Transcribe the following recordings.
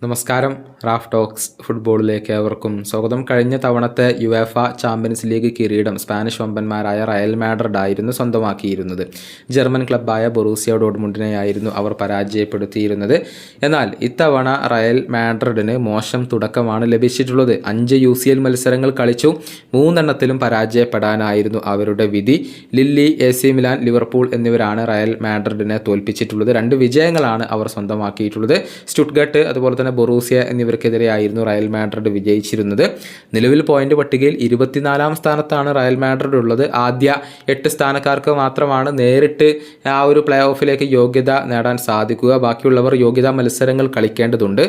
നമസ്കാരം. Raf talks ഫുട്ബോളിലേക്ക് ഏവർക്കും സ്വാഗതം. കഴിഞ്ഞ തവണത്തെ യുവേഫ ചാമ്പ്യൻസ് ലീഗ് കിരീടം സ്പാനിഷ് വമ്പന്മാരായ റയൽ മാഡ്രിഡ് ആയിരുന്നു സ്വന്തമാക്കിയിരുന്നത്. ജർമ്മൻ ക്ലബ്ബായ ബൊറൂസിയ ഡോർട്ട്മുണ്ടിനെയായിരുന്നു അവർ പരാജയപ്പെടുത്തിയിരുന്നത്. എന്നാൽ ഇത്തവണ റയൽ മാഡ്രിഡിന് മോശം തുടക്കമാണ് ലഭിച്ചിട്ടുള്ളത്. 5 UCL മത്സരങ്ങൾ കളിച്ചു, 3 പരാജയപ്പെടാനായിരുന്നു അവരുടെ വിധി. ലില്ലി, AC മിലാൻ, ലിവർപൂൾ എന്നിവരാണ് റയൽ മാഡ്രിഡിനെ തോൽപ്പിച്ചിട്ടുള്ളത്. 2 വിജയങ്ങളാണ് അവർ സ്വന്തമാക്കിയിട്ടുള്ളത്. സ്റ്റുട്ട്ഗർട്ട് അതുപോലെ തന്നെ ബൊറൂസിയ എന്നിവർക്കെതിരെയായിരുന്നു റയൽ മാഡ്രിഡ് വിജയിച്ചിരുന്നത്. നിലവിൽ പോയിന്റ് പട്ടികയിൽ 24-ാം സ്ഥാനത്താണ് റയൽ മാഡ്രിഡ് ഉള്ളത്. ആദ്യ 8 സ്ഥാനക്കാർക്ക് മാത്രമാണ് നേരിട്ട് ആ ഒരു പ്ലേ ഓഫിലേക്ക് യോഗ്യത നേടാൻ സാധിക്കുക. ബാക്കിയുള്ളവർ യോഗ്യതാ മത്സരങ്ങൾ കളിക്കേണ്ടതുണ്ട്.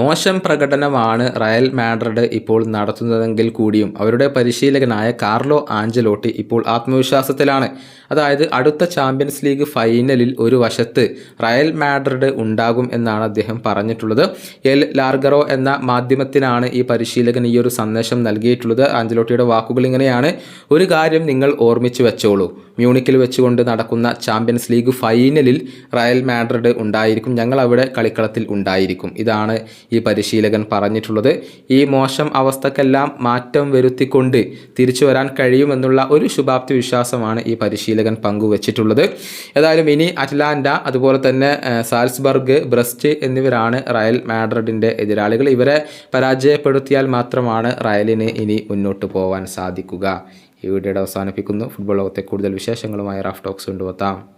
മോശം പ്രകടനമാണ് റയൽ മാഡ്രിഡ് ഇപ്പോൾ നടത്തുന്നതെങ്കിൽ കൂടിയും അവരുടെ പരിശീലകനായ കാർലോ ആഞ്ചലോട്ടി ഇപ്പോൾ ആത്മവിശ്വാസത്തിലാണ്. അതായത് അടുത്ത ചാമ്പ്യൻസ് ലീഗ് ഫൈനലിൽ ഒരു വശത്ത് റയൽ മാഡ്രിഡ് ഉണ്ടാകും എന്നാണ് അദ്ദേഹം പറഞ്ഞിട്ടുള്ളത്. എൽ ലാർഗറോ എന്ന മാധ്യമത്തിനാണ് ഈ പരിശീലകൻ ഈ ഒരു സന്ദേശം നൽകിയിട്ടുള്ളത്. ആഞ്ചലോട്ടിയുടെ വാക്കുകൾ ഇങ്ങനെയാണ്: ഒരു കാര്യം നിങ്ങൾ ഓർമ്മിച്ചു വെച്ചോളൂ, മ്യൂണിക്കിൽ വെച്ചുകൊണ്ട് നടക്കുന്ന ചാമ്പ്യൻസ് ലീഗ് ഫൈനലിൽ റയൽ മാഡ്രിഡ് ഉണ്ടായിരിക്കും, ഞങ്ങൾ അവിടെ കളിക്കളത്തിൽ ഉണ്ടായിരിക്കും. ഇതാണ് ഈ പരിശീലകൻ പറഞ്ഞിട്ടുള്ളത്. ഈ മോശം അവസ്ഥക്കെല്ലാം മാറ്റം വരുത്തിക്കൊണ്ട് തിരിച്ചു വരാൻ കഴിയുമെന്നുള്ള ഒരു ശുഭാപ്തി വിശ്വാസമാണ് ഈ പരിശീലകൻ പങ്കുവച്ചിട്ടുള്ളത്. ഏതായാലും ഇനി അറ്റ്ലാന്റ, അതുപോലെ തന്നെ സാൽസ്ബർഗ്, ബ്രസ്റ്റ് എന്നിവരാണ് റയൽ മാഡ്രിഡിൻ്റെ എതിരാളികൾ. ഇവരെ പരാജയപ്പെടുത്തിയാൽ മാത്രമാണ് റയലിന് ഇനി മുന്നോട്ട് പോകാൻ സാധിക്കുക. ഈ വീഡിയോയുടെ അവസാനിപ്പിക്കുന്നു. ഫുട്ബോൾ ലോകത്തെ കൂടുതൽ വിശേഷങ്ങളുമായി റാഫ് ടോക്സ് കൊണ്ടുവെത്താം.